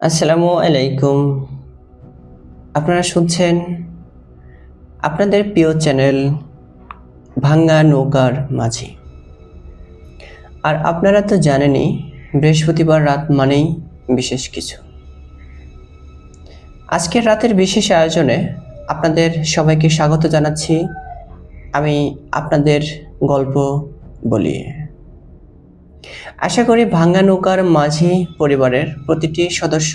আসসালামু আলাইকুম। আপনারা শুনছেন আপনাদের প্রিয় চ্যানেল ভাঙ্গা নৌকার মাঝি। আর আপনারা তো জানেনই বৃহস্পতিবার রাত মানেই বিশেষ কিছু। আজকের রাতের বিশেষ আয়োজনে আপনাদের সবাইকে স্বাগত জানাচ্ছি। আমি আপনাদের গল্প বলি। আশা করি ভাঙ্গা নৌকার মাঝি পরিবারের প্রতিটি সদস্য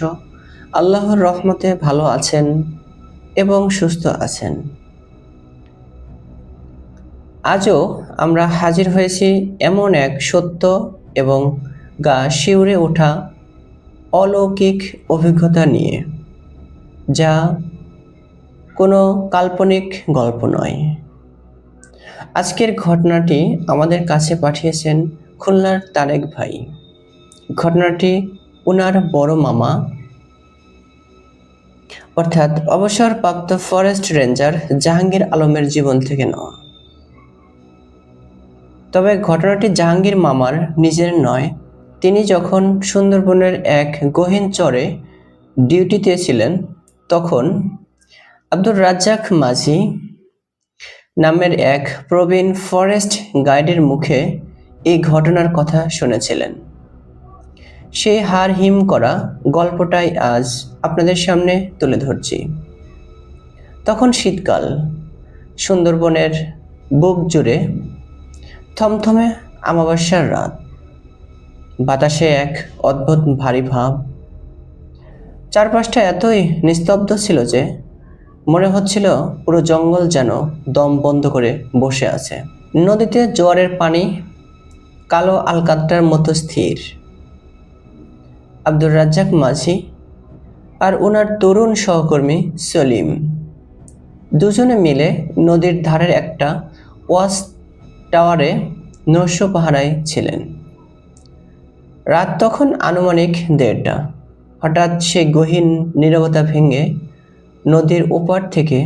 আল্লাহর রহমতে ভালো আছেন এবং সুস্থ আছেন। আজও আমরা হাজির হয়েছি এমন এক সত্য এবং গা শিউরে ওঠা অলৌকিক অভিজ্ঞতা নিয়ে, যা কোনো কাল্পনিক গল্প নয়। আজকের ঘটনাটি আমাদের কাছে পাঠিয়েছেন খুলনার তারেক ভাই। ঘটনাটি উনার বড় মামা অর্থাৎ অবসরপ্রাপ্ত ফরেস্ট রেঞ্জার জাহাঙ্গীর আলমের জীবন থেকে নেওয়া। তবে ঘটনাটি জাহাঙ্গীর মামার নিজের নয়। তিনি যখন সুন্দরবনের এক গহীন চরে ডিউটিতে ছিলেন, তখন আব্দুর রাজ্জাক মাঝি নামের এক প্রবীণ ফরেস্ট গাইডের মুখে এই ঘটনার কথা শুনেছিলেন। সেই হাড় হিম করা গল্পটাই আজ আপনাদের সামনে তুলে ধরছি। তখন শীতকাল, সুন্দরবনের বুক জুড়ে থমথমে অমাবস্যার রাত। বাতাসে এক অদ্ভুত ভারী ভাব। চারপাশটা এতই নিস্তব্ধ ছিল যে মনে হচ্ছিল পুরো জঙ্গল যেন দম বন্ধ করে বসে আছে। নদীতে জোয়ারের পানি কালো আলকাতরার মতো স্থির। আব্দুর রাজ্জাক মাঝি আর ওনার তরুণ সহকর্মী সলিম দুজনে মিলে নদীর ধারের একটা ওয়াচ টাওয়ারে নৈশ পাহারায় ছিলেন। রাত তখন আনুমানিক 1:30। হঠাৎ সে গহীন নীরবতা ভেঙে নদীর ওপার থেকে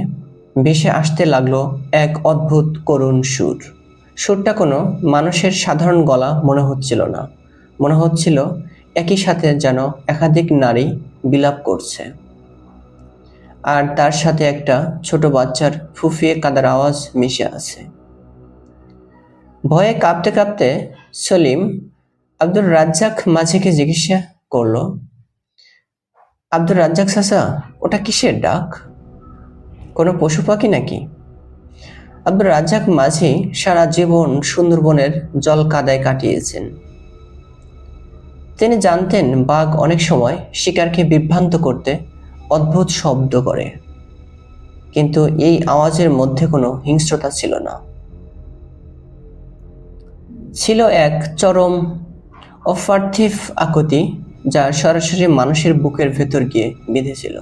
ভেসে আসতে লাগলো এক অদ্ভুত করুণ সুর। সুরটা কোনো মানুষের সাধারণ গলা মনে হচ্ছিল না। মনে হচ্ছিল একই সাথে যেন একাধিক নারী বিলাপ করছে, আর তার সাথে একটা ছোট বাচ্চার ফুঁফিয়ে কাঁদার আওয়াজ মিশে আছে। ভয়ে কাঁপতে কাঁপতে সলিম আব্দুর রাজ্জাক মাঝিকে জিজ্ঞাসা করলো, আব্দুর রাজ্জাক চাচা, ওটা কিসের ডাক? কোনো পশু পাখি নাকি? আব্দুর রাজ্জাক মাঝি সারা জীবন সুন্দরবনের জল কাদায় কাটিয়েছেন। তিনি জানতেন বাঘ অনেক সময় শিকারকে বিভ্রান্ত করতে অদ্ভুত শব্দ করে, কিন্তু এই আওয়াজের মধ্যে কোনো হিংস্রতা ছিল না। ছিল এক চরম অপার্থিব আকুতি, যা সরাসরি মানুষের বুকের ভেতর গিয়ে বিঁধেছিল।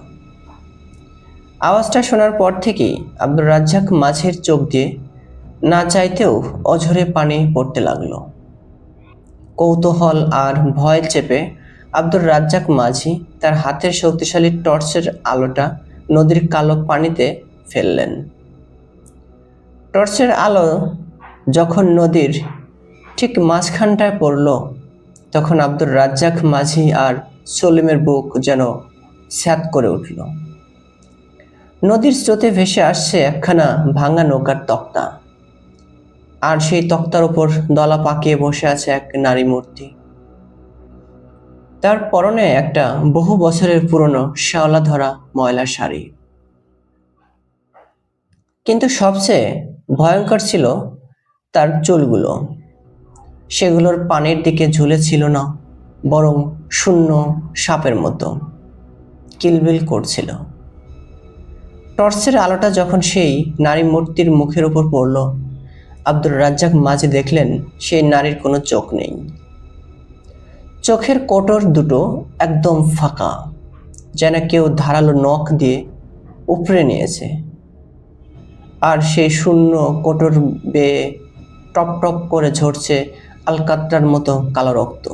আওয়াজটা শোনার পর থেকেই আব্দুর রাজ্জাক মাঝির চোখ দিয়ে না চাইতেও অঝরে পানি পড়তে লাগলো। কৌতূহল আর ভয় চেপে আব্দুর রাজ্জাক মাঝি তার হাতের শক্তিশালী টর্চের আলোটা নদীর কালো পানিতে ফেললেন। টর্চের আলো যখন নদীর ঠিক মাঝখানটায় পড়ল, তখন আব্দুর রাজ্জাক মাঝি আর সলিমের বুক যেন স্যাঁত করে উঠল। নদীর স্রোতে ভেসে আসছে একখানা ভাঙা নৌকার তক্তা, আর সেই তক্তার উপর দলা পাকিয়ে বসে আছে এক নারী মূর্তি। তার পরনে একটা বহু বছরের পুরনো শ্যাওলা ধরা ময়লা শাড়ি। কিন্তু সবচেয়ে ভয়ঙ্কর ছিল তার চুলগুলো। সেগুলোর পানির দিকে ঝুলে ছিল না, বরং শূন্য সাপের মতো কিলবিল করছিল। টর্চের আলোটা যখন সেই নারী মূর্তির মুখের উপর পড়ল, আব্দুর রাজ্জাক মাঝি দেখলেন সেই নারীর কোনো চোখ নেই। চোখের কোটর দুটো একদম ফাঁকা, যেন কেউ ধারালো নখ দিয়ে উপড়ে নিয়েছে। আর সেই শূন্য কোটর বেয়ে টপ টপ করে ঝরছে আলকাতরার মতো কালো রক্ত।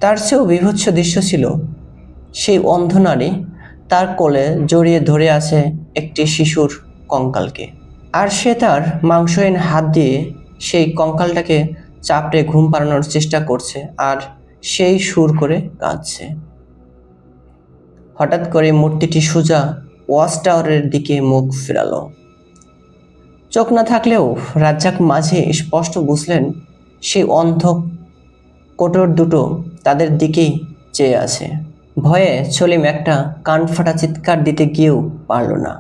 তার চেয়েও বীভৎস দৃশ্য ছিল সেই অন্ধ নারী তার কোলে জড়িয়ে ধরে আছে একটি শিশুর কঙ্কালকে, আর সে তার মাংসহীন হাত দিয়ে সেই কঙ্কালটাকে চাপড়ে ঘুম পাড়ানোর চেষ্টা করছে, আর সেই সুর করে কাঁদছে। হঠাৎ করে মূর্তিটি সোজা ওয়াচ টাওয়ারের দিকে মুখ ফেরালো। চোখ না থাকলেও রাজ্জাক মাঝি স্পষ্ট বুঝলেন সেই অন্ধ কোটর দুটো তাদের দিকেই চেয়ে আছে। ভয়ে সলিম একটা কান ফাটা চিৎকার দিতে গিয়েও পারল না।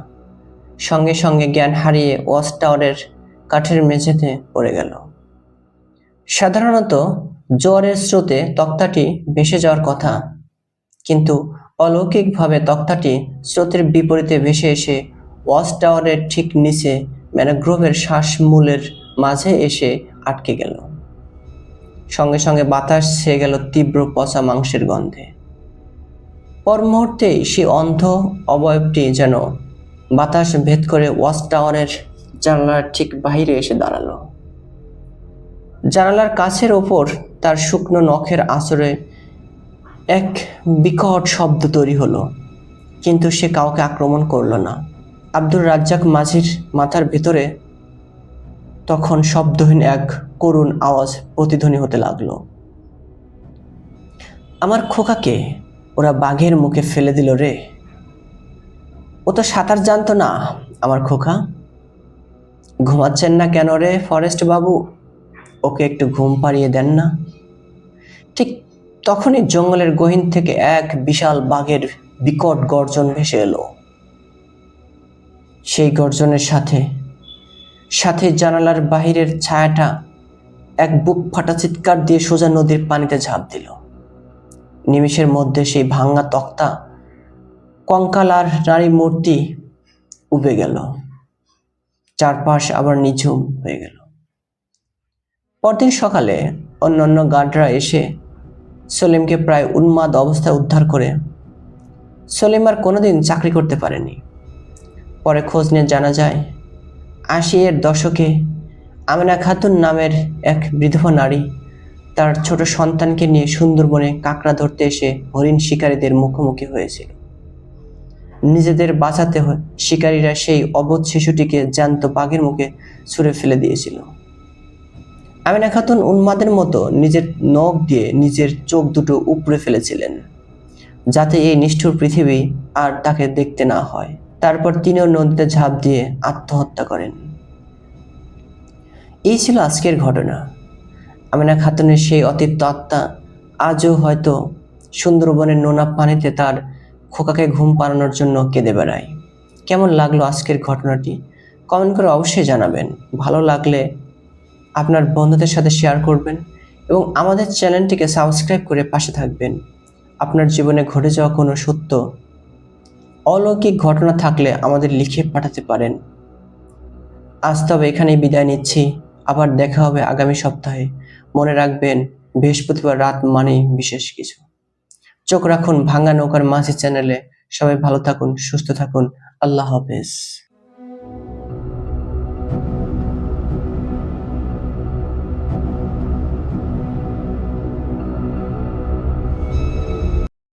সঙ্গে সঙ্গে জ্ঞান হারিয়ে ওয়াচ টাওয়ারের কাঠের মেঝেতে পড়ে গেল। সাধারণত জোয়ারের স্রোতে তক্তাটি ভেসে যাওয়ার কথা, কিন্তু অলৌকিকভাবে তক্তাটি স্রোতের বিপরীতে ভেসে এসে ওয়াচ টাওয়ারের ঠিক নিচে ম্যানগ্রোভের শ্বাসমূলের মাঝে এসে আটকে গেল। সঙ্গে সঙ্গে বাতাস ছেয়ে গেল তীব্র পচা মাংসের গন্ধে। পর মুহূর্তেই সেই অন্ধ অবয়বটি যেন বাতাস ভেদ করে ওয়াচ টাওয়ারের জানালার ঠিক বাহিরে এসে দাঁড়ালো। জানালার কাছের ওপর তার শুকনো নখের আঁচড়ে এক বিকট শব্দ তৈরি হলো, কিন্তু সে কাউকে আক্রমণ করল না। আব্দুর রাজ্জাক মাঝির মাথার ভিতরে তখন শব্দহীন এক করুণ আওয়াজ প্রতিধ্বনি হতে লাগলো। আমার খোকাকে ওরা বাঘের মুখে ফেলে দিল রে। ও তো সাঁতার জানতো না আমার খোকা। ঘুমাচ্ছেন না কেন রে ফরেস্ট বাবু? ওকে একটু ঘুম পাড়িয়ে দেন না। ঠিক তখনই জঙ্গলের গহীন থেকে এক বিশাল বাঘের বিকট গর্জন ভেসে এলো। সেই গর্জনের সাথে সাথে জানালার বাহিরের ছায়াটা এক বুক ফাটা চিৎকার দিয়ে সোজা নদীর পানিতে ঝাঁপ দিল। নিমেষের মধ্যে সেই ভাঙা তক্তা, কঙ্কাল আর নারী মূর্তি উবে গেল। চারপাশ আবার নিঝুম হয়ে গেল। পরদিন সকালে অন্যান্য গার্ডরা এসে সলিমকে প্রায় উন্মাদ অবস্থায় উদ্ধার করে। সলিম আর কোনোদিন চাকরি করতে পারেনি। পরে খোঁজ নিয়ে জানা যায় ৮০-এর দশকে আমেনা খাতুন নামের এক বিধবা নারী তার ছোট সন্তানকে নিয়ে সুন্দরবনে কাঁকড়া ধরতে এসে হরিণ শিকারীদের মুখোমুখি হয়েছিল। নিজেদের বাঁচাতে শিকারীরা সেই অবোধ শিশুটিকে জ্যান্ত বাঘের মুখে ছুঁড়ে ফেলে দিয়েছিল। আমেনা খাতুন উন্মাদের মতো নিজের নখ দিয়ে নিজের চোখ দুটো উপড়ে ফেলেছিলেন, যাতে এই নিষ্ঠুর পৃথিবী আর তাকে দেখতে না হয়। তারপর তিনিও নদীতে ঝাঁপ দিয়ে আত্মহত্যা করেন। এই ছিল আজকের ঘটনা। আমেনা খাতুনের সেই অতৃপ্ত আত্মা আজও হয়তো সুন্দরবনের নোনা পানিতে তার খোকাকে ঘুম পাড়ানোর জন্য কেঁদে বেড়ায়। কেমন লাগলো আজকের ঘটনাটি? কমেন্ট করে অবশ্যই জানাবেন। ভালো লাগলে আপনার বন্ধুদের সাথে শেয়ার করবেন এবং আমাদের চ্যানেলটিকে সাবস্ক্রাইব করে পাশে থাকবেন। আপনার জীবনে ঘটে যাওয়া কোনো সত্য অলৌকিক ঘটনা থাকলে আমাদের লিখে পাঠাতে পারেন। আজ তবে এখানেই বিদায় নিচ্ছি। আবার দেখা হবে আগামী সপ্তাহে। মনে রাখবেন, বৃহস্পতিবার রাত মানেই বিশেষ কিছু। চোখ রাখুন ভাঙা নৌকার মাঝি চ্যানেলে। সবাই ভালো থাকুন, সুস্থ থাকুন। আল্লাহ হাফেজ।